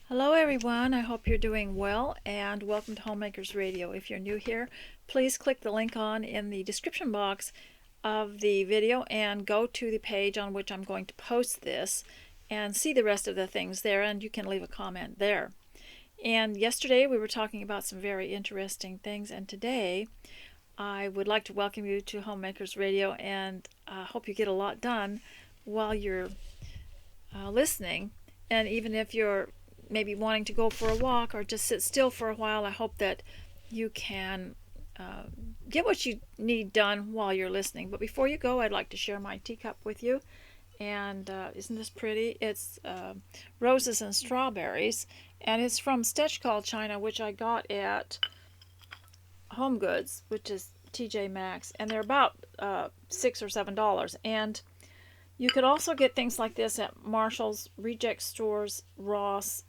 Hello everyone, I hope you're doing well and welcome to Homemakers Radio. If you're new here, please click the link on in the description box of the video and go to the page on which I'm going to post this and see the rest of the things there, and you can leave a comment there. And yesterday we were talking about some very interesting things, and today I would like to welcome you to Homemakers Radio, and I hope you get a lot done while you're listening. And even if you're maybe wanting to go for a walk or just sit still for a while, I hope that you can get what you need done while you're listening. But before you go, I'd like to share my teacup with you. And isn't this pretty? It's roses and strawberries, and it's from Stitchcall China, which I got at Home Goods, which is TJ Maxx, and they're about $6 or $7. And you could also get things like this at Marshall's, Reject Stores, Ross,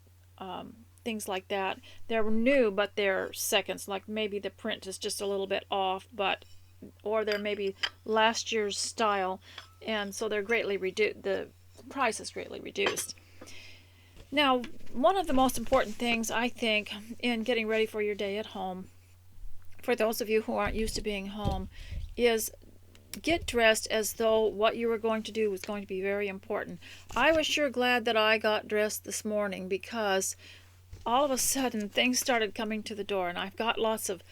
things like that. They're new, but they're seconds. Like maybe the print is just a little bit off, or they're maybe last year's style, and so they're greatly reduced. The price is greatly reduced. Now, one of the most important things I think in getting ready for your day at home, for those of you who aren't used to being home, is get dressed as though what you were going to do was going to be very important. I was sure glad that I got dressed this morning, because all of a sudden things started coming to the door, and I've got lots of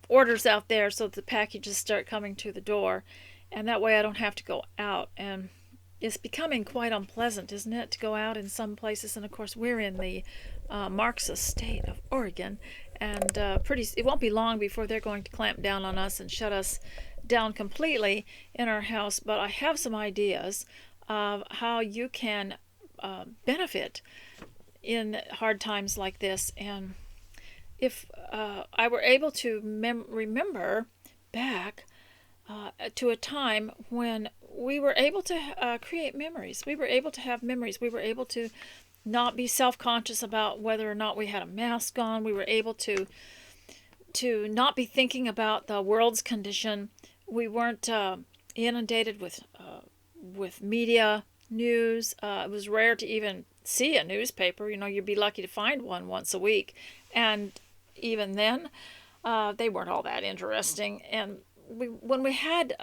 orders out there, so the packages start coming to the door, and that way I don't have to go out. And it's becoming quite unpleasant, isn't it, to go out in some places? And of course we're in the Marxist state of Oregon, and it won't be long before they're going to clamp down on us and shut us down completely in our house. But I have some ideas of how you can benefit in hard times like this. And if I were able to remember back to a time when we were able to create memories, we were able to have memories, we were able to not be self-conscious about whether or not we had a mask on, we were able to not be thinking about the world's condition. We weren't inundated with media news. It was rare to even see a newspaper. You'd be lucky to find one once a week, and even then, they weren't all that interesting. And when we had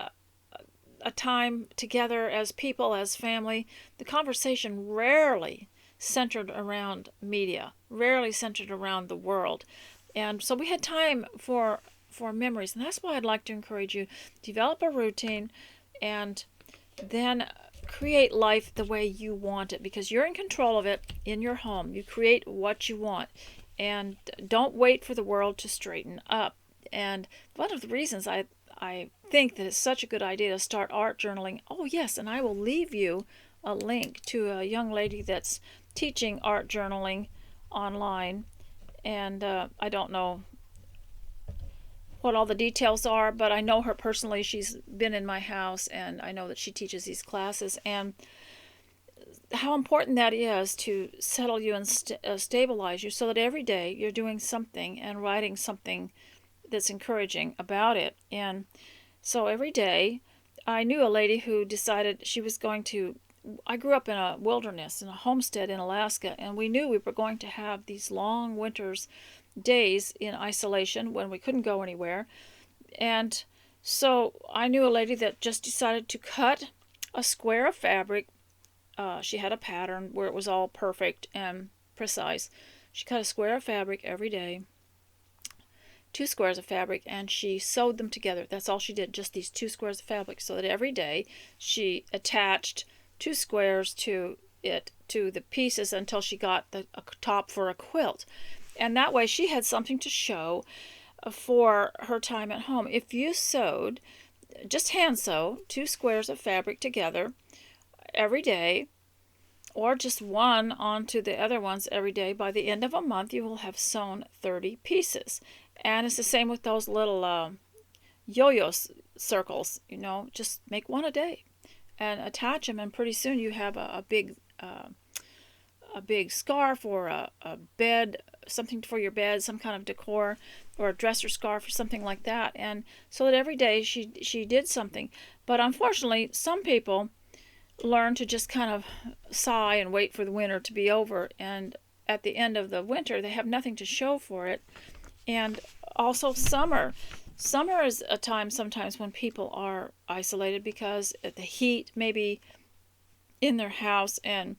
a time together as people, as family, the conversation rarely centered around media, rarely centered around the world. And so we had time for memories, and that's why I'd like to encourage you: develop a routine and then create life the way you want it, because you're in control of it in your home. You create what you want, and don't wait for the world to straighten up. And one of the reasons I think that it's such a good idea to start art journaling. Oh yes, and I will leave you a link to a young lady that's teaching art journaling online, and I don't know what all the details are, but I know her personally. She's been in my house, and I know that she teaches these classes, and how important that is to settle you and stabilize you, so that every day you're doing something and writing something that's encouraging about it. And so every day, I knew a lady who decided she was going to. I grew up in a wilderness, in a homestead in Alaska, and we knew we were going to have these long winters, days in isolation when we couldn't go anywhere. And so I knew a lady that just decided to cut a square of fabric. She had a pattern where it was all perfect and precise. She cut a square of fabric every day, 2 squares of fabric, and she sewed them together. That's all she did, just these 2 squares of fabric, so that every day she attached 2 squares to the pieces until she got a top for a quilt. And that way she had something to show for her time at home. If you sewed, just hand sew 2 squares of fabric together every day, or just one onto the other ones every day, by the end of a month you will have sewn 30 pieces. And it's the same with those little yo-yo circles. Just make one a day and attach them, and pretty soon you have a big scarf, or a bed, something for your bed, some kind of decor, or a dresser scarf or something like that. And so that every day she did something. But unfortunately, some people learn to just kind of sigh and wait for the winter to be over, and at the end of the winter, they have nothing to show for it. And also summer. Summer is a time sometimes when people are isolated because the heat may be in their house, and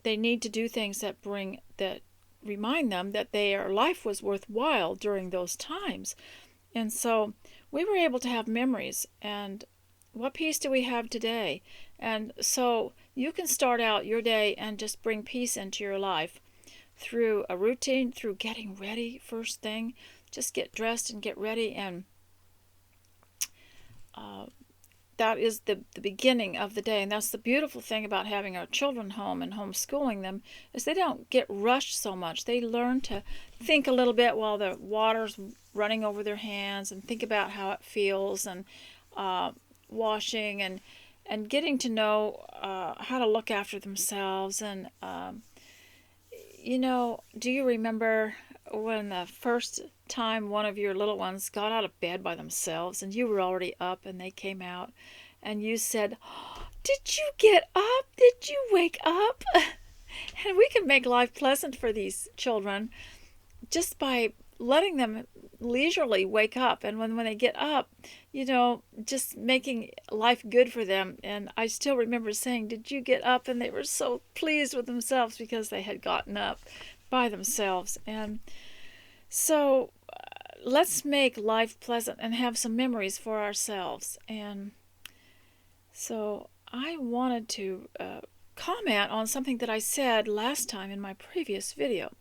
they need to do things that remind them that their life was worthwhile during those times. And so we were able to have memories. And what peace do we have today? And so you can start out your day and just bring peace into your life through a routine, through getting ready first thing. Just get dressed and get ready, and that is the beginning of the day. And that's the beautiful thing about having our children home and homeschooling them, is they don't get rushed so much. They learn to think a little bit while the water's running over their hands, and think about how it feels, and washing, and getting to know how to look after themselves. And do you remember when the first time one of your little ones got out of bed by themselves, and you were already up and they came out, and you said, "Oh, did you get up? Did you wake up?" And we can make life pleasant for these children just by letting them leisurely wake up. And when they get up, just making life good for them. And I still remember saying, "Did you get up?" And they were so pleased with themselves because they had gotten up by themselves. And so let's make life pleasant and have some memories for ourselves. And so I wanted to comment on something that I said last time in my previous video,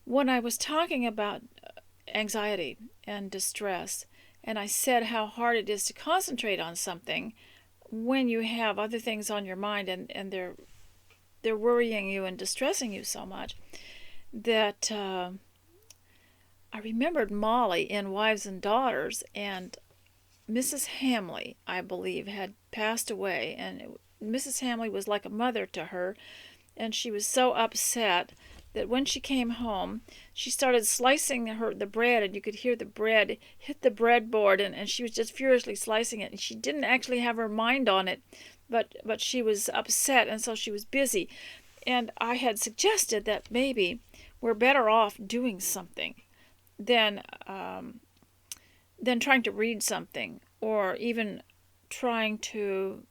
when I was talking about anxiety and distress. And I said how hard it is to concentrate on something when you have other things on your mind, and they're worrying you and distressing you so much, that I remembered Molly in Wives and Daughters, and Mrs. Hamley, I believe, had passed away, and Mrs. Hamley was like a mother to her, and she was so upset that when she came home, she started slicing the bread, and you could hear the bread hit the breadboard, and she was just furiously slicing it, and she didn't actually have her mind on it, but she was upset, and so she was busy. And I had suggested that maybe we're better off doing something than trying to read something, or even trying to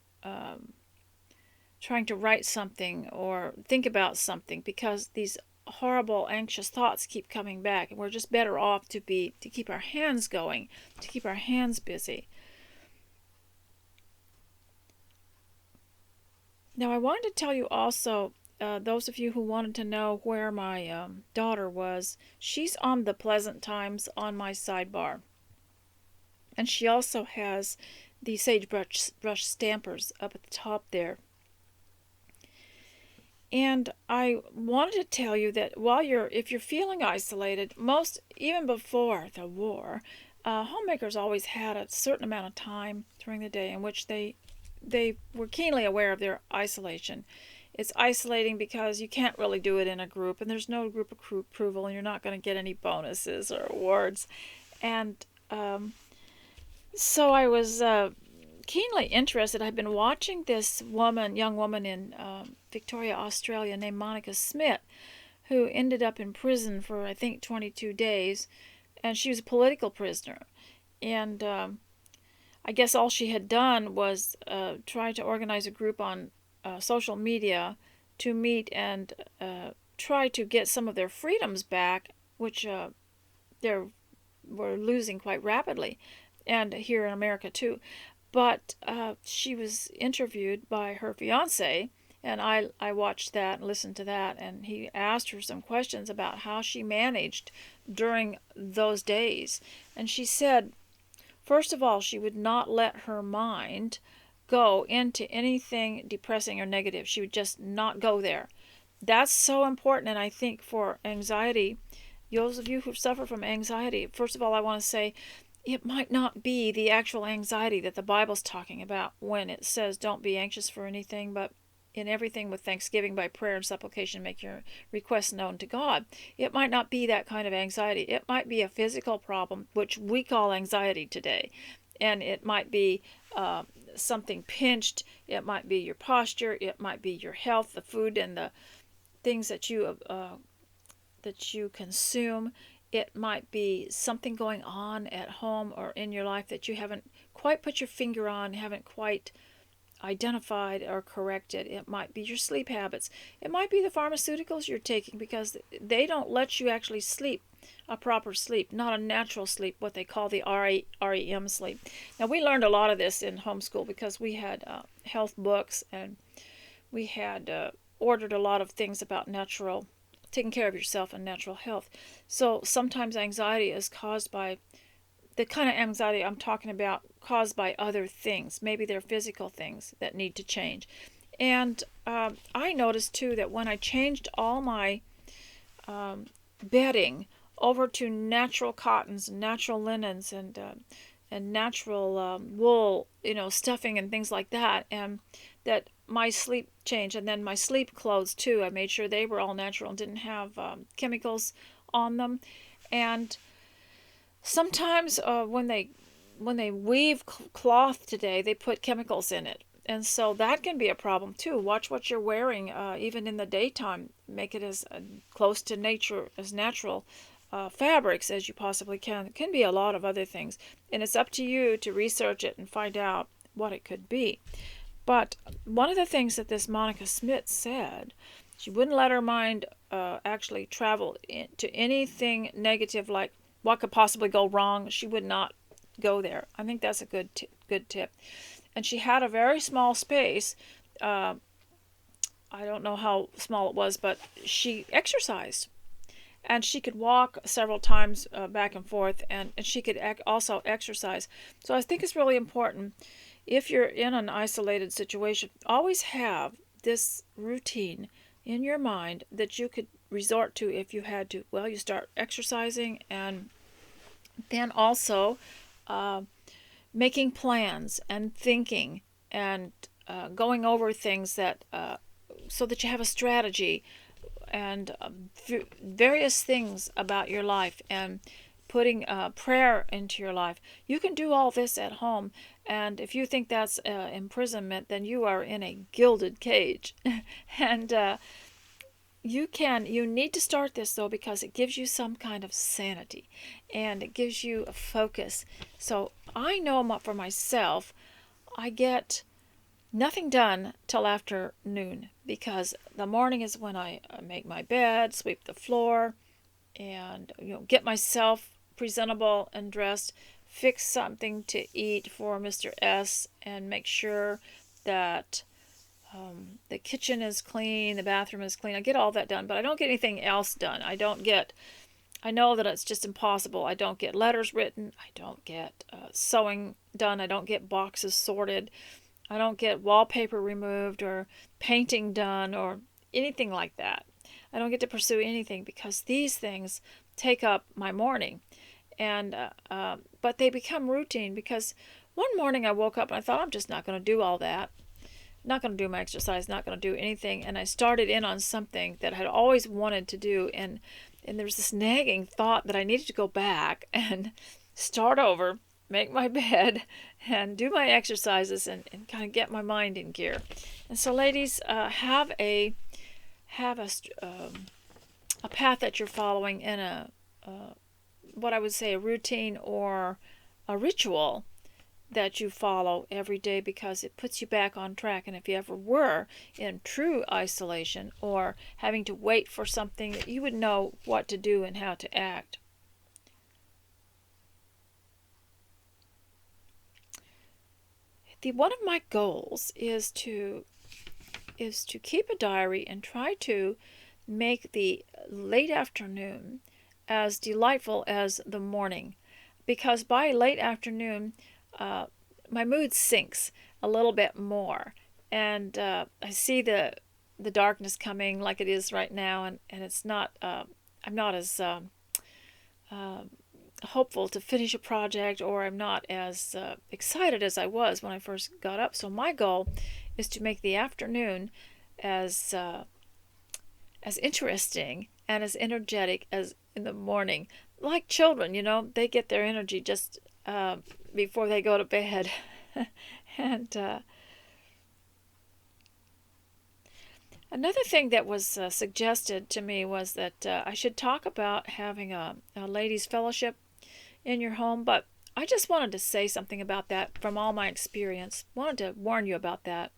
write something or think about something, because these horrible anxious thoughts keep coming back, and we're just better off to keep our hands going, to keep our hands busy. Now I wanted to tell you also, those of you who wanted to know where my daughter was, she's on the Pleasant Times on my sidebar. And she also has the sagebrush stampers up at the top there. And I wanted to tell you that if you're feeling isolated, even before the war, homemakers always had a certain amount of time during the day in which they were keenly aware of their isolation. It's isolating because you can't really do it in a group, and there's no group approval, and you're not going to get any bonuses or awards. And so I was keenly interested. I've been watching this young woman in Victoria, Australia, named Monica Smith, who ended up in prison for, I think, 22 days, and she was a political prisoner. And I guess all she had done was try to organize a group on social media to meet and try to get some of their freedoms back, which they were losing quite rapidly, and here in America too. But she was interviewed by her fiance, and I watched that and listened to that, and he asked her some questions about how she managed during those days. And she said, first of all, she would not let her mind go into anything depressing or negative. She would just not go there. That's so important. And I think for anxiety, those of you who suffer from anxiety, first of all, I want to say it might not be the actual anxiety that the Bible's talking about when it says don't be anxious for anything, but in everything with thanksgiving by prayer and supplication make your requests known to God. It might not be that kind of anxiety. It might be a physical problem, which we call anxiety today. And it might be something pinched. It might be your posture. It might be your health, the food and the things that you that you consume. It might be something going on at home or in your life that you haven't quite put your finger on, haven't quite identified or corrected. It might be your sleep habits. It might be the pharmaceuticals you're taking, because they don't let you actually sleep a proper sleep, not a natural sleep, what they call the REM sleep. Now, we learned a lot of this in homeschool because we had health books, and we had ordered a lot of things about natural, taking care of yourself and natural health. So sometimes anxiety is caused by the kind of anxiety I'm talking about, caused by other things. Maybe they're physical things that need to change. And I noticed too that when I changed all my bedding over to natural cottons and natural linens and natural wool, stuffing and things like that, and that my sleep changed. And then my sleep clothes too, I made sure they were all natural and didn't have chemicals on them. And sometimes when they weave cloth today, they put chemicals in it, and so that can be a problem too. Watch what you're wearing, even in the daytime. Make it as close to nature, as natural fabrics as you possibly can. It can be a lot of other things, and it's up to you to research it and find out what it could be. But one of the things that this Monica Smith said, she wouldn't let her mind actually travel to anything negative, like what could possibly go wrong. She would not go there. I think that's a good tip. And she had a very small space. I don't know how small it was, but she exercised. And she could walk several times back and forth, and she could also exercise. So I think it's really important, if you're in an isolated situation, always have this routine in your mind that you could resort to if you had to. Well, you start exercising, and then also making plans and thinking and going over things that so that you have a strategy and various things about your life, and putting prayer into your life. You can do all this at home, and if you think that's imprisonment, then you are in a gilded cage. And you need to start this though, because it gives you some kind of sanity, and it gives you a focus. So I know for myself, I get nothing done till afternoon, because the morning is when I make my bed, sweep the floor, and get myself presentable and dressed, fix something to eat for Mr. S, and make sure that the kitchen is clean, the bathroom is clean. I get all that done, but I don't get anything else done. I know that it's just impossible. I don't get letters written. I don't get sewing done. I don't get boxes sorted. I don't get wallpaper removed or painting done or anything like that. I don't get to pursue anything, because these things take up my morning. And but they become routine, because one morning I woke up and I thought, I'm just not going to do all that. Not going to do my exercise, not going to do anything. And I started in on something that I had always wanted to do, and there was this nagging thought that I needed to go back and start over, make my bed, and do my exercises, and kind of get my mind in gear. And so, ladies, have a path that you're following, in what I would say a routine or a ritual that you follow every day, because it puts you back on track. And if you ever were in true isolation or having to wait for something, you would know what to do and how to act. One of my goals is to keep a diary and try to make the late afternoon as delightful as the morning, because by late afternoon my mood sinks a little bit more, and I see the darkness coming like it is right now, and it's not I'm not as hopeful to finish a project, or I'm not as excited as I was when I first got up. So my goal is to make the afternoon as interesting and as energetic as in the morning. Like children, they get their energy just before they go to bed. And Another thing that was suggested to me was that I should talk about having a ladies' fellowship in your home, but I just wanted to say something about that from all my experience. Wanted to warn you about that.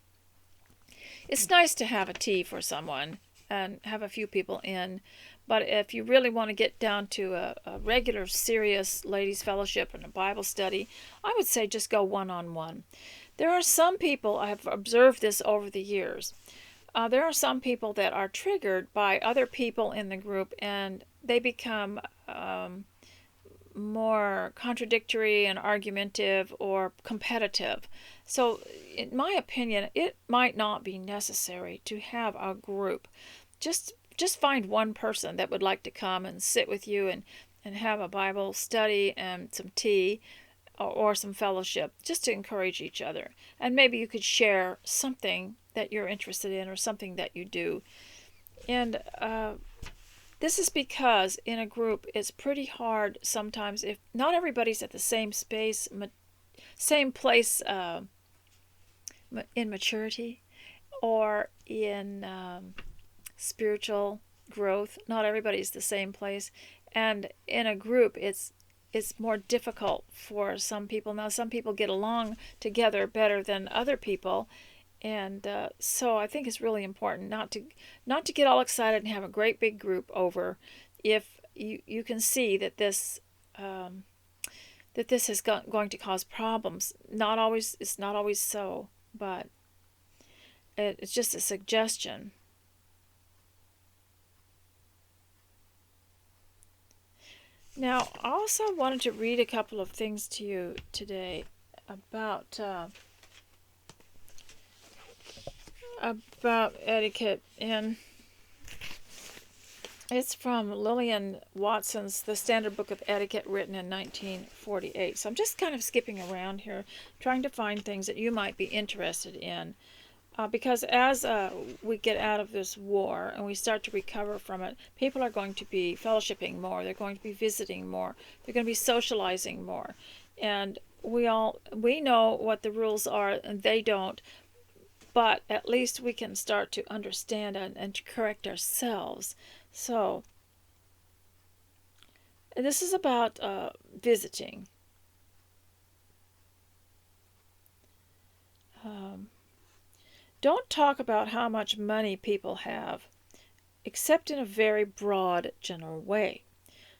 It's nice to have a tea for someone and have a few people in, but if you really want to get down to a regular, serious ladies' fellowship and a Bible study, I would say just go one-on-one. There are some people, I have observed this over the years, there are some people that are triggered by other people in the group and they become more contradictory and argumentative or competitive. So, in my opinion, it might not be necessary to have a group. Just find one person that would like to come and sit with you and have a Bible study and some tea or some fellowship just to encourage each other. And maybe you could share something that you're interested in or something that you do. And this is because in a group it's pretty hard sometimes if not everybody's at the same space, same place in maturity or in spiritual growth. Not everybody's the same place. And in a group it's more difficult for some people. Now some people get along together better than other people. And so I think it's really important not to get all excited and have a great big group over if you can see that this is going to cause problems. It's not always so, but it's just a suggestion. Now, I also wanted to read a couple of things to you today about etiquette, and it's from Lillian Watson's The Standard Book of Etiquette, written in 1948. So I'm just kind of skipping around here, trying to find things that you might be interested in. Because as we get out of this war and we start to recover from it, people are going to be fellowshipping more. They're going to be visiting more. They're going to be socializing more. And we know what the rules are, and they don't. But at least we can start to understand and to correct ourselves. So, this is about visiting. Don't talk about how much money people have, except in a very broad, general way.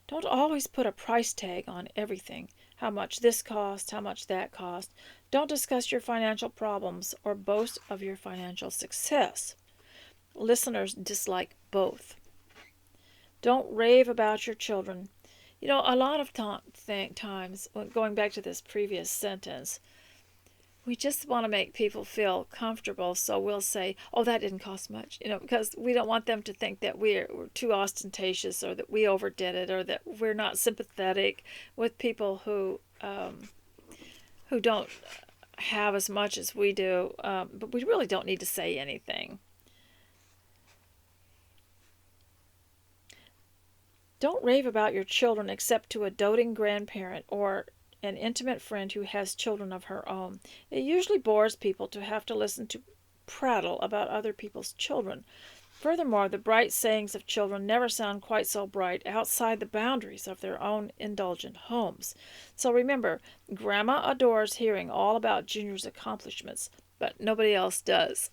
Don't always put a price tag on everything. How much this cost, how much that cost. Don't discuss your financial problems or boast of your financial success. Listeners dislike both. Don't rave about your children. You know, a lot of times, going back to this previous sentence, we just want to make people feel comfortable, so we'll say, oh, that didn't cost much, because we don't want them to think that we're too ostentatious or that we overdid it or that we're not sympathetic with people who don't have as much as we do, but we really don't need to say anything. Don't rave about your children except to a doting grandparent or an intimate friend who has children of her own. It usually bores people to have to listen to prattle about other people's children. Furthermore, the bright sayings of children never sound quite so bright outside the boundaries of their own indulgent homes. So remember, Grandma adores hearing all about Junior's accomplishments, but nobody else does.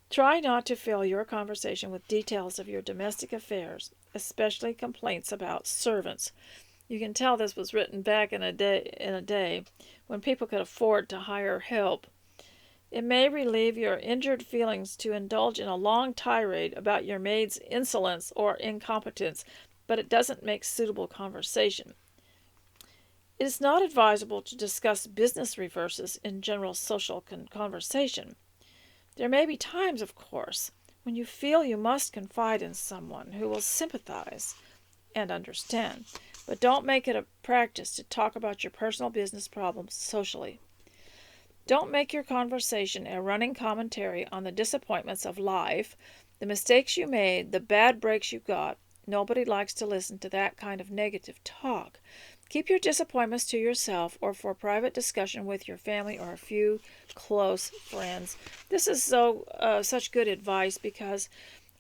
Try not to fill your conversation with details of your domestic affairs, especially complaints about servants. You can tell this was written back in a day when people could afford to hire help. It may relieve your injured feelings to indulge in a long tirade about your maid's insolence or incompetence, but it doesn't make suitable conversation. It is not advisable to discuss business reverses in general social conversation. There may be times, of course, when you feel you must confide in someone who will sympathize and understand. But don't make it a practice to talk about your personal business problems socially. Don't make your conversation a running commentary on the disappointments of life, the mistakes you made, the bad breaks you got, Nobody likes to listen to that kind of negative talk. Keep your disappointments to yourself or for private discussion with your family or a few close friends. This is such good advice because,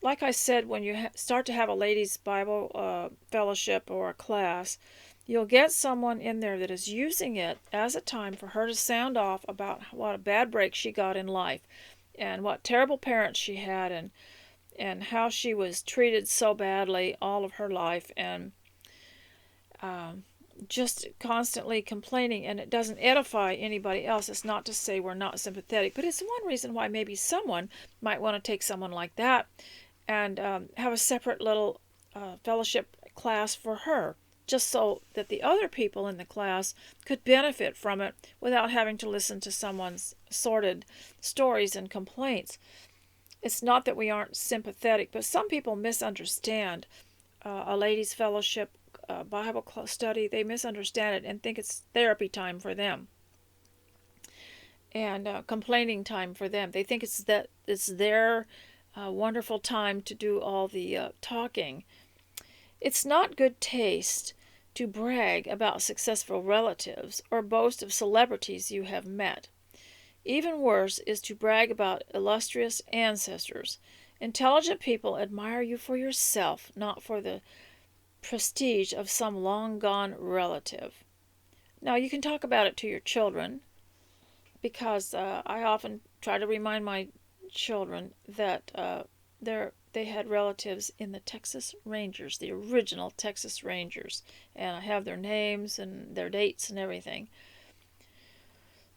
like I said, when you start to have a ladies' Bible fellowship or a class, you'll get someone in there that is using it as a time for her to sound off about what a bad break she got in life and what terrible parents she had and how she was treated so badly all of her life and just constantly complaining, and it doesn't edify anybody else. It's not to say we're not sympathetic, but it's one reason why maybe someone might want to take someone like that and have a separate little fellowship class for her, just so that the other people in the class could benefit from it without having to listen to someone's sordid stories and complaints. It's not that we aren't sympathetic, but some people misunderstand a ladies' fellowship Bible study. They misunderstand it and think it's therapy time for them and complaining time for them. They think it's their wonderful time to do all the talking. It's not good taste to brag about successful relatives or boast of celebrities you have met. Even worse is to brag about illustrious ancestors. Intelligent people admire you for yourself, not for the prestige of some long-gone relative. Now, you can talk about it to your children, because I often try to remind my children that they had relatives in the Texas Rangers, the original Texas Rangers, and I have their names and their dates and everything.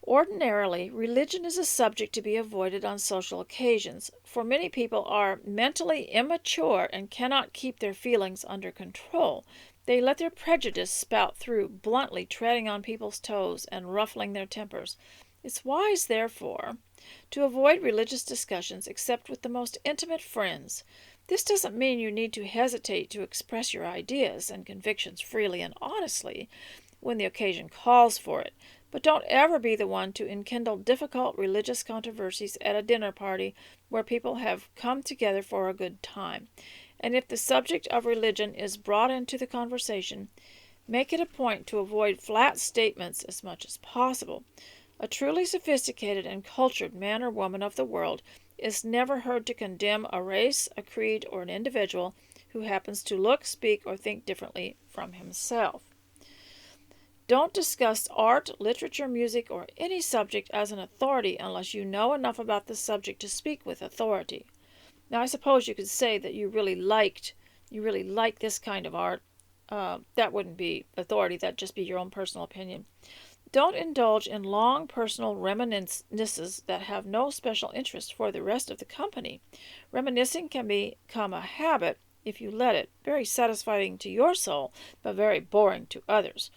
Ordinarily, religion is a subject to be avoided on social occasions, for many people are mentally immature and cannot keep their feelings under control. They let their prejudice spout through, bluntly treading on people's toes and ruffling their tempers. It's wise, therefore, to avoid religious discussions except with the most intimate friends. This doesn't mean you need to hesitate to express your ideas and convictions freely and honestly when the occasion calls for it. But don't ever be the one to enkindle difficult religious controversies at a dinner party where people have come together for a good time. And if the subject of religion is brought into the conversation, make it a point to avoid flat statements as much as possible. A truly sophisticated and cultured man or woman of the world is never heard to condemn a race, a creed, or an individual who happens to look, speak, or think differently from himself. Don't discuss art, literature, music, or any subject as an authority unless you know enough about the subject to speak with authority. Now, I suppose you could say that you really like this kind of art. That wouldn't be authority. That'd just be your own personal opinion. Don't indulge in long personal reminiscences that have no special interest for the rest of the company. Reminiscing can become a habit if you let it, very satisfying to your soul, but very boring to others.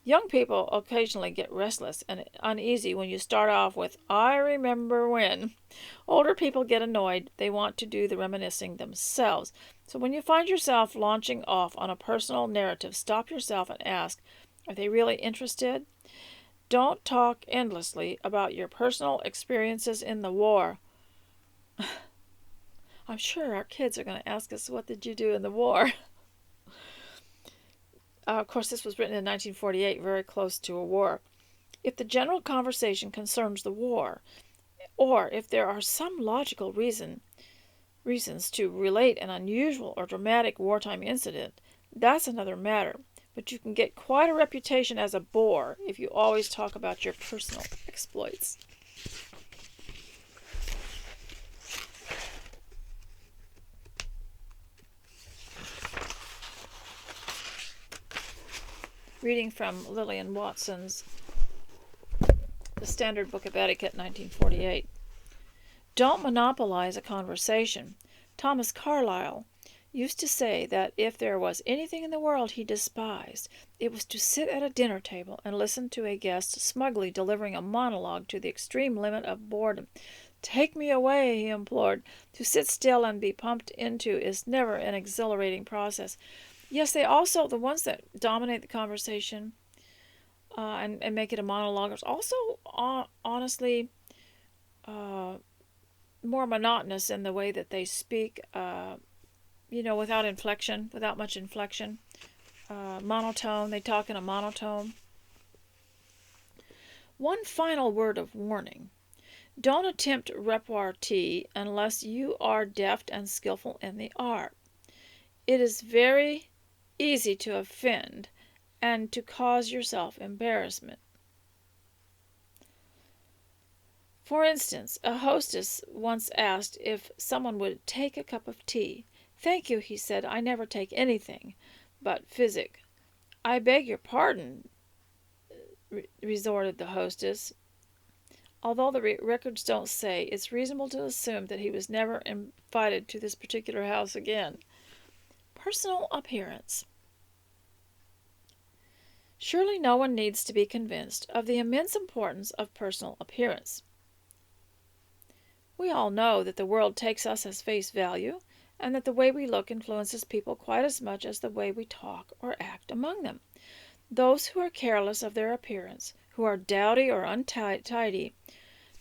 Young people occasionally get restless and uneasy when you start off with, "I remember when." Older people get annoyed. They want to do the reminiscing themselves. So when you find yourself launching off on a personal narrative, stop yourself and ask, are they really interested? Don't talk endlessly about your personal experiences in the war. I'm sure our kids are going to ask us, what did you do in the war? Of course, this was written in 1948, very close to a war. If the general conversation concerns the war, or if there are some logical reasons to relate an unusual or dramatic wartime incident, that's another matter. But you can get quite a reputation as a bore if you always talk about your personal exploits. Reading from Lillian Watson's The Standard Book of Etiquette, 1948. Don't monopolize a conversation. Thomas Carlyle used to say that if there was anything in the world he despised, it was to sit at a dinner table and listen to a guest smugly delivering a monologue to the extreme limit of boredom. "Take me away," he implored. To sit still and be pumped into is never an exhilarating process. Yes, they also, the ones that dominate the conversation and make it a monologue, are also honestly more monotonous in the way that they speak. without inflection, without much inflection. Monotone, they talk in a monotone. One final word of warning. Don't attempt repartee unless you are deft and skillful in the art. It is very easy to offend and to cause yourself embarrassment. For instance, a hostess once asked if someone would take a cup of tea. "Thank you," he said, "I never take anything but physic." "I beg your pardon," resorted the hostess. Although the records don't say, it's reasonable to assume that he was never invited to this particular house again. Personal appearance. Surely no one needs to be convinced of the immense importance of personal appearance. We all know that the world takes us as face value, and that the way we look influences people quite as much as the way we talk or act among them. Those who are careless of their appearance, who are dowdy or untidy.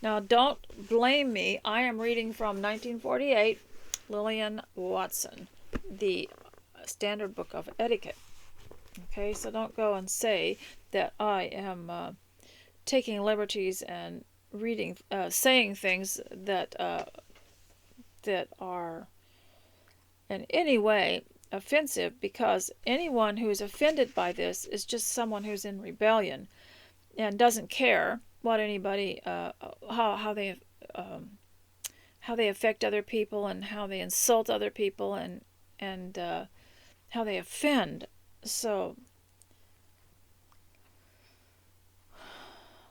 Now, don't blame me. I am reading from 1948, Lillian Watson, the Standard Book of Etiquette. Okay, so don't go and say that I am taking liberties and reading, saying things that are in any way offensive, because anyone who is offended by this is just someone who's in rebellion and doesn't care what anybody, how they affect other people, and how they insult other people, and how they offend. So,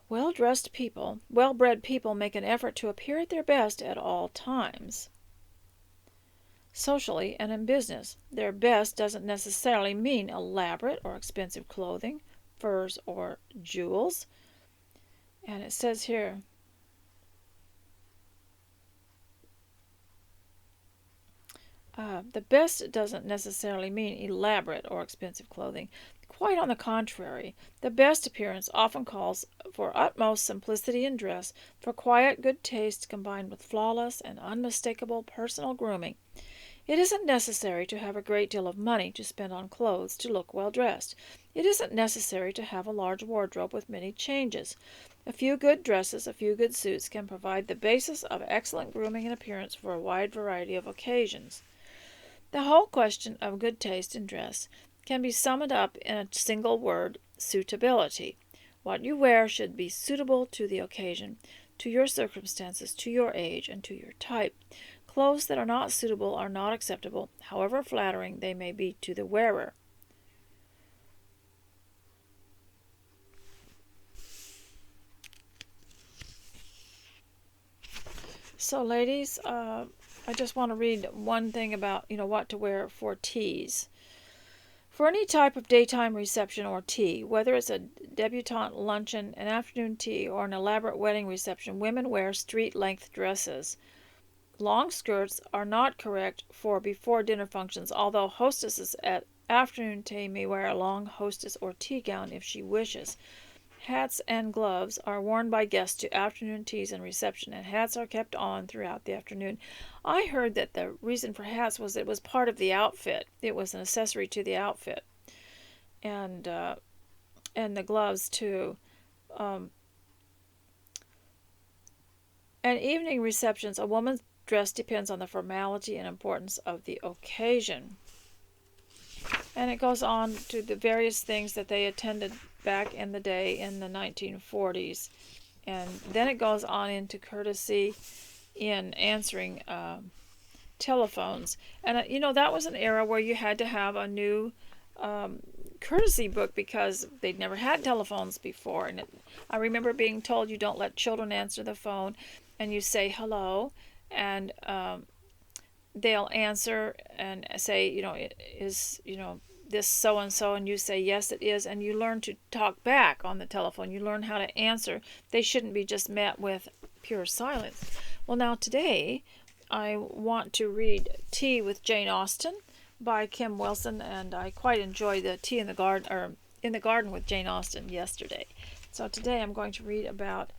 well-dressed people, well-bred people make an effort to appear at their best at all times. Socially and in business, their best doesn't necessarily mean elaborate or expensive clothing, furs, or jewels. And it says here, the best doesn't necessarily mean elaborate or expensive clothing. Quite on the contrary, the best appearance often calls for utmost simplicity in dress, for quiet good taste combined with flawless and unmistakable personal grooming. It isn't necessary to have a great deal of money to spend on clothes to look well dressed. It isn't necessary to have a large wardrobe with many changes. A few good dresses, a few good suits can provide the basis of excellent grooming and appearance for a wide variety of occasions. The whole question of good taste in dress can be summed up in a single word: suitability. What you wear should be suitable to the occasion, to your circumstances, to your age, and to your type. Clothes that are not suitable are not acceptable, however flattering they may be to the wearer. So, ladies, I just want to read one thing about, what to wear for teas. For any type of daytime reception or tea, whether it's a debutante luncheon, an afternoon tea, or an elaborate wedding reception, women wear street-length dresses. Long skirts are not correct for before-dinner functions, although hostesses at afternoon tea may wear a long hostess or tea gown if she wishes. Hats and gloves are worn by guests to afternoon teas and reception, and hats are kept on throughout the afternoon. I heard that the reason for hats was it was part of the outfit. It was an accessory to the outfit. And the gloves too. And evening receptions, a woman's dress depends on the formality and importance of the occasion. And it goes on to the various things that they attended back in the day in the 1940s. And then it goes on into courtesy in answering telephones. And, that was an era where you had to have a new courtesy book because they'd never had telephones before. And I remember being told you don't let children answer the phone, and you say hello, and they'll answer and say, is this so-and-so, and you say, yes, it is, and you learn to talk back on the telephone. You learn how to answer. They shouldn't be just met with pure silence. Well, now today, I want to read Tea with Jane Austen by Kim Wilson, and I quite enjoyed the Tea in the Garden, or In the Garden with Jane Austen yesterday. So today I'm going to read about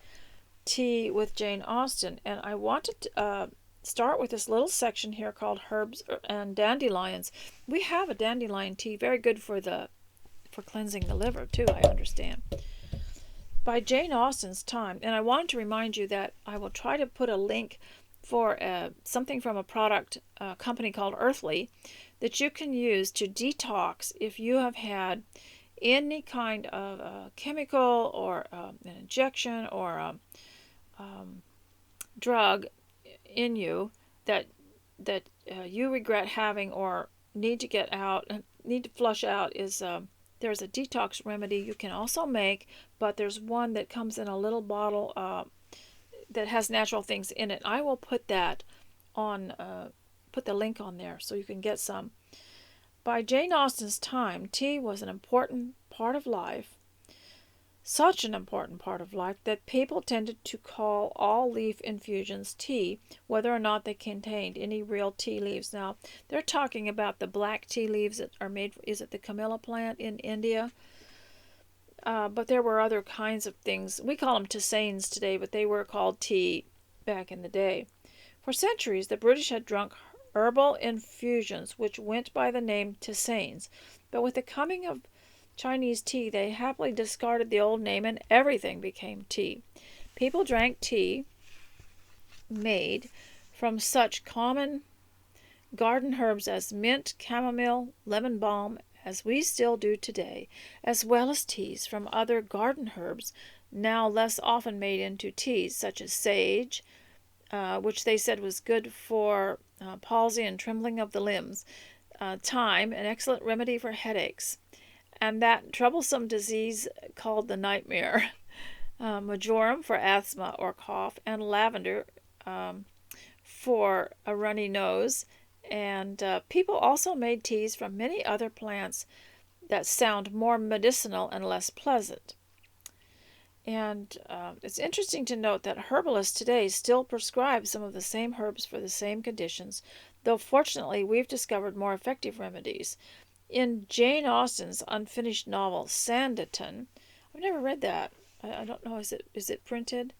Tea with Jane Austen, and I wanted start with this little section here called Herbs and Dandelions. We have a dandelion tea, very good for cleansing the liver too, I understand. By Jane Austen's time, and I wanted to remind you that I will try to put a link for something from a product company called Earthly that you can use to detox if you have had any kind of chemical or an injection or a drug in you that you regret having or need to get out, need to flush out. Is there's a detox remedy you can also make, but there's one that comes in a little bottle that has natural things in it. I will put that on, put the link on there so you can get some. By Jane Austen's time, tea was an important part of life, such an important part of life that people tended to call all leaf infusions tea, whether or not they contained any real tea leaves. Now, they're talking about the black tea leaves that are made, is it the camellia plant in India? But there were other kinds of things. We call them tisanes today, but they were called tea back in the day. For centuries, the British had drunk herbal infusions, which went by the name tisanes. But with the coming of Chinese tea, they happily discarded the old name and everything became tea. People drank tea made from such common garden herbs as mint, chamomile, lemon balm, as we still do today, as well as teas from other garden herbs now less often made into teas, such as sage, which they said was good for palsy and trembling of the limbs, thyme, an excellent remedy for headaches, and that troublesome disease called the nightmare, marjoram for asthma or cough, and lavender for a runny nose. And people also made teas from many other plants that sound more medicinal and less pleasant. And it's interesting to note that herbalists today still prescribe some of the same herbs for the same conditions, though fortunately we've discovered more effective remedies. In Jane Austen's unfinished novel Sanditon, I've never read that. I don't know, is it printed?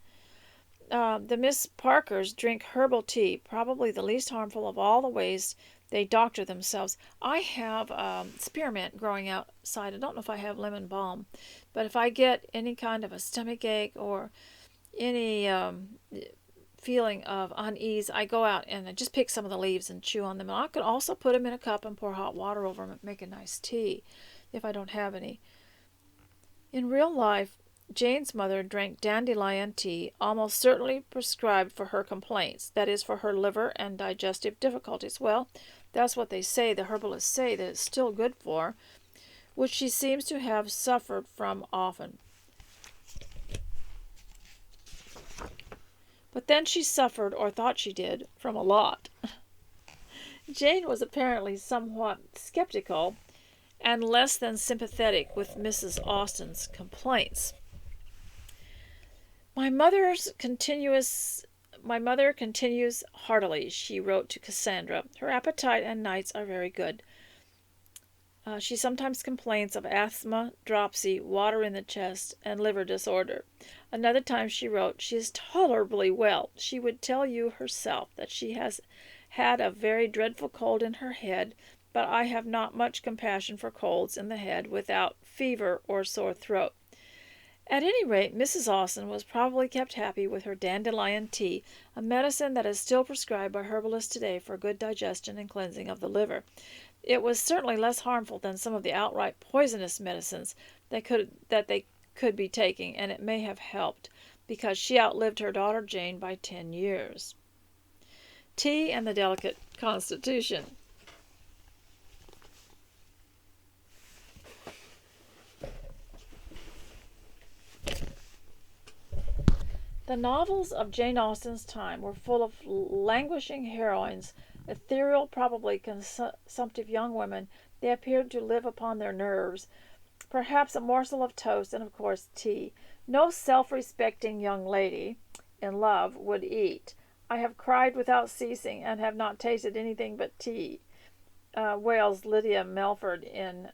The Miss Parkers drink herbal tea, probably the least harmful of all the ways they doctor themselves. I have spearmint growing outside. I don't know if I have lemon balm, but if I get any kind of a stomach ache or any feeling of unease, I go out and I just pick some of the leaves and chew on them. And I could also put them in a cup and pour hot water over them and make a nice tea if I don't have any. In real life, Jane's mother drank dandelion tea, almost certainly prescribed for her complaints, that is, for her liver and digestive difficulties. Well, that's what they say, the herbalists say, that it's still good for, which she seems to have suffered from often. But then she suffered, or thought she did, from a lot. Jane was apparently somewhat skeptical and less than sympathetic with Mrs. Austen's complaints. My mother continues heartily, she wrote to Cassandra. Her appetite and nights are very good. She sometimes complains of asthma, dropsy, water in the chest, and liver disorder. Another time she wrote, she is tolerably well. She would tell you herself that she has had a very dreadful cold in her head, but I have not much compassion for colds in the head without fever or sore throat. At any rate, Mrs. Austen was probably kept happy with her dandelion tea, a medicine that is still prescribed by herbalists today for good digestion and cleansing of the liver. It was certainly less harmful than some of the outright poisonous medicines they could be taking, and it may have helped, because she outlived her daughter Jane by 10 years. Tea and the delicate constitution. The novels of Jane Austen's time were full of languishing heroines, ethereal, probably consumptive young women. They appeared to live upon their nerves. Perhaps a morsel of toast and, of course, tea. No self-respecting young lady in love would eat. I have cried without ceasing and have not tasted anything but tea, wails Lydia Melford in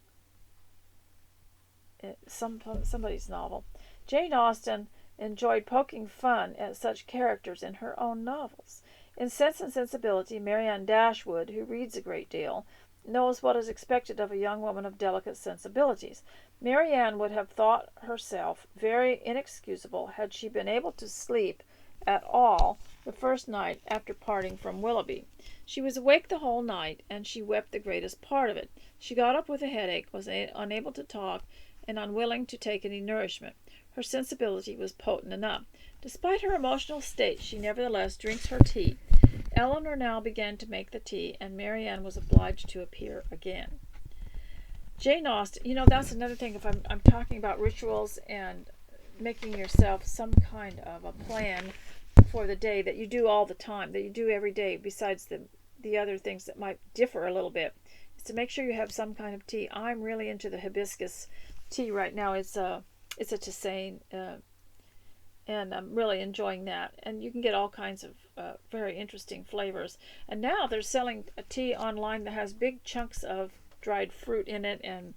somebody's novel. Jane Austen enjoyed poking fun at such characters in her own novels. In Sense and Sensibility, Marianne Dashwood, who reads a great deal, knows what is expected of a young woman of delicate sensibilities. Marianne would have thought herself very inexcusable had she been able to sleep at all the first night after parting from Willoughby. She was awake the whole night, and she wept the greatest part of it. She got up with a headache, was unable to talk, and unwilling to take any nourishment. Her sensibility was potent enough. Despite her emotional state, she nevertheless drinks her tea. Eleanor now began to make the tea, and Marianne was obliged to appear again. Jane Austen, that's another thing. If I'm talking about rituals and making yourself some kind of a plan for the day that you do all the time, that you do every day, besides the other things that might differ a little bit, is to make sure you have some kind of tea. I'm really into the hibiscus tea right now. It's a tisane, and I'm really enjoying that. And you can get all kinds of very interesting flavors. And now they're selling a tea online that has big chunks of dried fruit in it and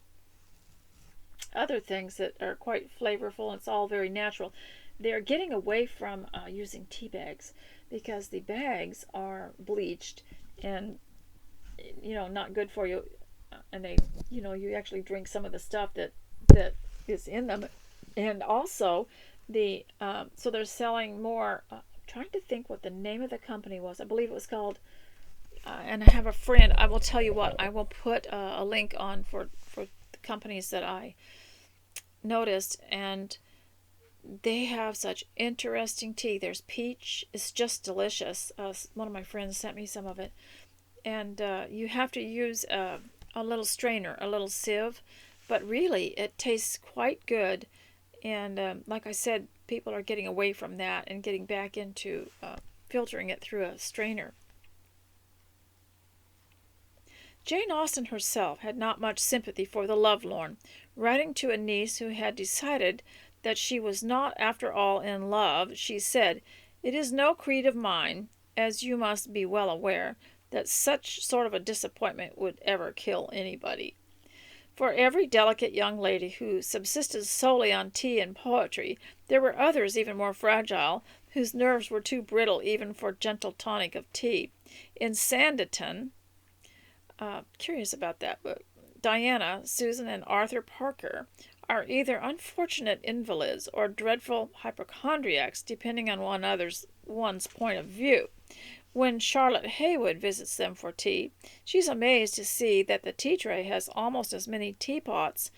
other things that are quite flavorful. It's all very natural. They're getting away from using tea bags because the bags are bleached and not good for you. And they, you actually drink some of the stuff that is in them. And also so they're selling more. I'm trying to think what the name of the company was. I believe it was called. And I have a friend. I will tell you what. I will put a link on for the companies that I noticed, and they have such interesting tea. There's peach. It's just delicious. One of my friends sent me some of it, and you have to use a little strainer, a little sieve, but really it tastes quite good. And like I said, people are getting away from that and getting back into filtering it through a strainer. Jane Austen herself had not much sympathy for the lovelorn. Writing to a niece who had decided that she was not after all in love, she said, "It is no creed of mine, as you must be well aware, that such sort of a disappointment would ever kill anybody." For every delicate young lady who subsisted solely on tea and poetry, there were others even more fragile, whose nerves were too brittle even for gentle tonic of tea. In Sanditon, curious about that book, Diana, Susan, and Arthur Parker are either unfortunate invalids or dreadful hypochondriacs, depending on one's point of view. When Charlotte Haywood visits them for tea, she's amazed to see that the tea tray has almost as many teapots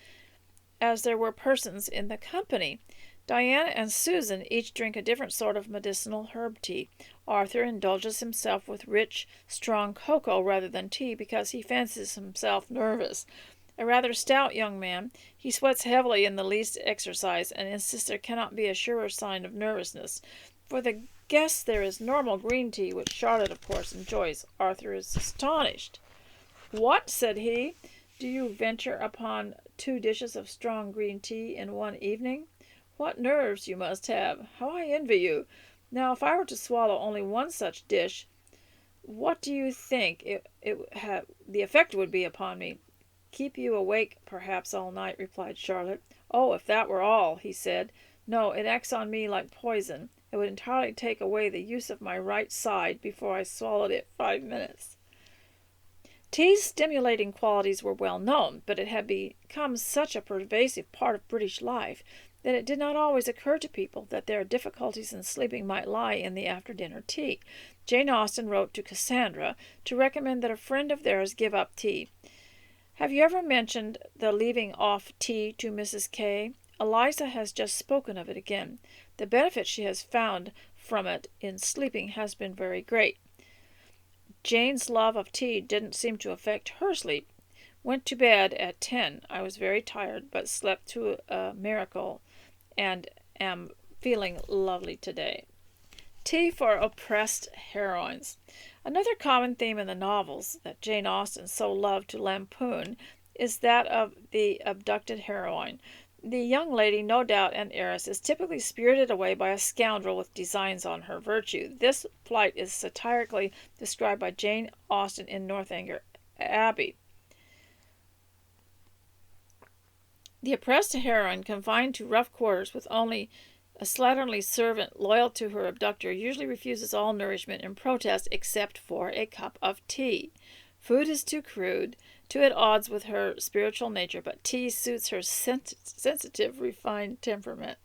as there were persons in the company. Diana and Susan each drink a different sort of medicinal herb tea. Arthur indulges himself with rich, strong cocoa rather than tea because he fancies himself nervous. A rather stout young man, he sweats heavily in the least exercise and insists there cannot be a surer sign of nervousness. For the guests there is normal green tea, which Charlotte, of course, enjoys. Arthur is astonished. "What," said he, "do you venture upon 2 dishes of strong green tea in one evening? What nerves you must have! How I envy you! Now, if I were to swallow only one such dish, what do you think the effect would be upon me?" "Keep you awake, perhaps, all night," replied Charlotte. "Oh, if that were all," he said. "No, it acts on me like poison. It would entirely take away the use of my right side before I swallowed it 5 minutes." Tea's stimulating qualities were well known, but it had become such a pervasive part of British life that it did not always occur to people that their difficulties in sleeping might lie in the after-dinner tea. Jane Austen wrote to Cassandra to recommend that a friend of theirs give up tea. "Have you ever mentioned the leaving off tea to Mrs. K? Eliza has just spoken of it again. The benefit she has found from it in sleeping has been very great." Jane's love of tea didn't seem to affect her sleep. "Went to bed at 10. I was very tired, but slept to a miracle, and am feeling lovely today." Tea for oppressed heroines. Another common theme in the novels that Jane Austen so loved to lampoon is that of the abducted heroine. The young lady, no doubt an heiress, is typically spirited away by a scoundrel with designs on her virtue. This plight is satirically described by Jane Austen in Northanger Abbey. The oppressed heroine, confined to rough quarters with only A slatternly servant loyal to her abductor usually refuses all nourishment in protest except for a cup of tea. Food is too crude, too at odds with her spiritual nature, but tea suits her sensitive, refined temperament.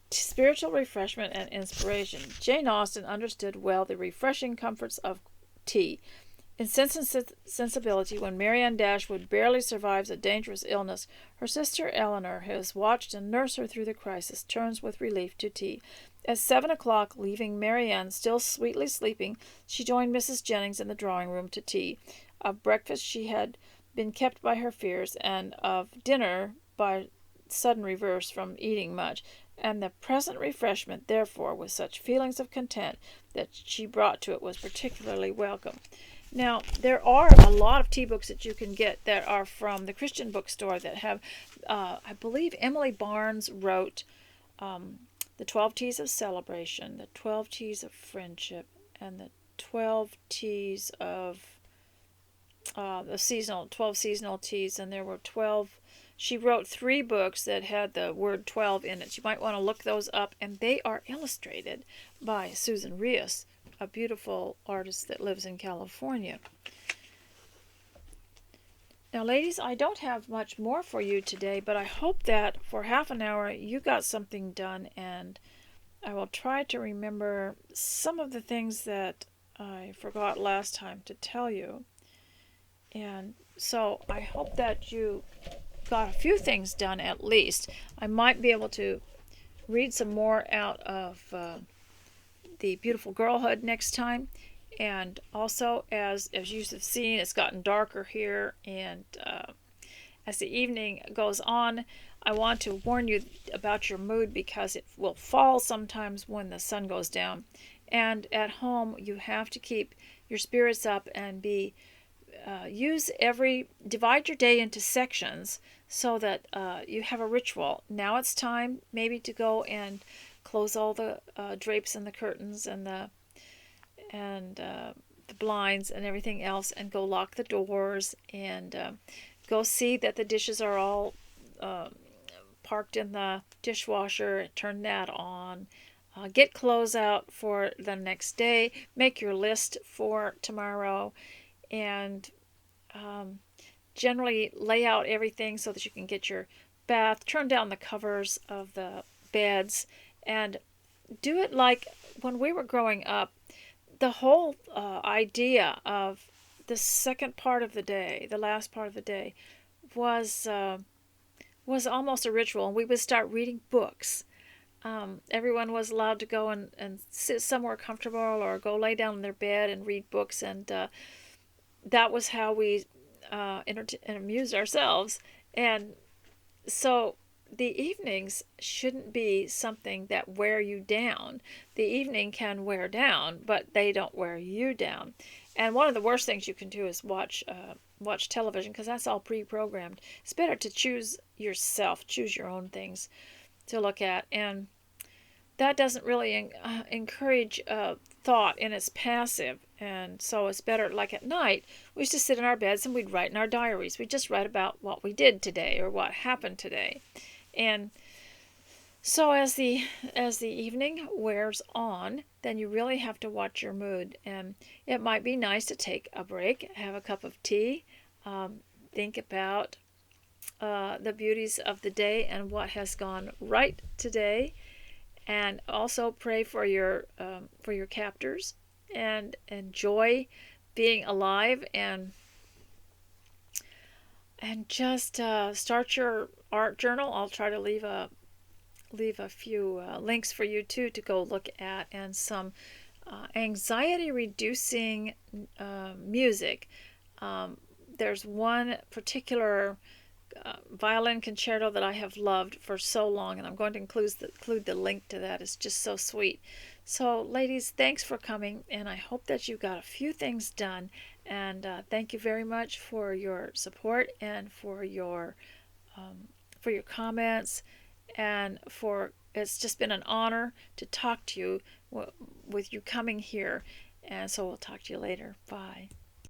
Spiritual refreshment and inspiration. Jane Austen understood well the refreshing comforts of tea. In Sense and Sensibility, when Marianne Dashwood barely survives a dangerous illness, her sister Eleanor, who has watched and nursed her through the crisis, turns with relief to tea. At 7 o'clock, leaving Marianne still sweetly sleeping, she joined Mrs. Jennings in the drawing-room to tea. Of breakfast she had been kept by her fears, and of dinner by sudden reverse from eating much, and the present refreshment, therefore, with such feelings of content that she brought to it, was particularly welcome. Now, there are a lot of tea books that you can get that are from the Christian bookstore that have, I believe Emily Barnes wrote the 12 Teas of Celebration, the 12 Teas of Friendship, and the 12 Teas of the 12 seasonal teas, and there were 12. She wrote 3 books that had the word 12 in it. You might want to look those up, and they are illustrated by Susan Rios, a beautiful artist that lives in California. Now, ladies, I don't have much more for you today, but I hope that for half an hour you got something done, and I will try to remember some of the things that I forgot last time to tell you. And so I hope that you got a few things done at least. I might be able to read some more out of The Beautiful Girlhood next time. And also, as you have seen, it's gotten darker here, and as the evening goes on, I want to warn you about your mood, because it will fall sometimes when the sun goes down. And at home, you have to keep your spirits up and divide your day into sections so that you have a ritual. Now it's time maybe to go and close all the drapes and the curtains and the blinds and everything else, and go lock the doors, and go see that the dishes are all parked in the dishwasher. Turn that on. Get clothes out for the next day. Make your list for tomorrow, and generally lay out everything so that you can get your bath. Turn down the covers of the beds, and do it like when we were growing up. The whole idea of the second part of the day, the last part of the day, was almost a ritual, and we would start reading books. Everyone was allowed to go and sit somewhere comfortable, or go lay down in their bed and read books, and that was how we amused ourselves. And so the evenings shouldn't be something that wear you down. The evening can wear down, but they don't wear you down. And one of the worst things you can do is watch television, because that's all pre-programmed. It's better to choose yourself, choose your own things to look at, and that doesn't really encourage thought, and it's passive. And so it's better, like at night, we used to sit in our beds and we'd write in our diaries. We'd just write about what we did today or what happened today. And so as the evening wears on, then you really have to watch your mood. And it might be nice to take a break, have a cup of tea, think about the beauties of the day and what has gone right today, and also pray for your captors, and enjoy being alive, and just start your art journal. I'll try to leave a few links for you too to go look at, and some anxiety reducing music. There's one particular violin concerto that I have loved for so long, and I'm going to include the link to that. It's just so sweet. So, ladies, thanks for coming, and I hope that you got a few things done. And thank you very much for your support, and for your comments, and it's just been an honor to talk to you with you coming here. And so we'll talk to you later. Bye.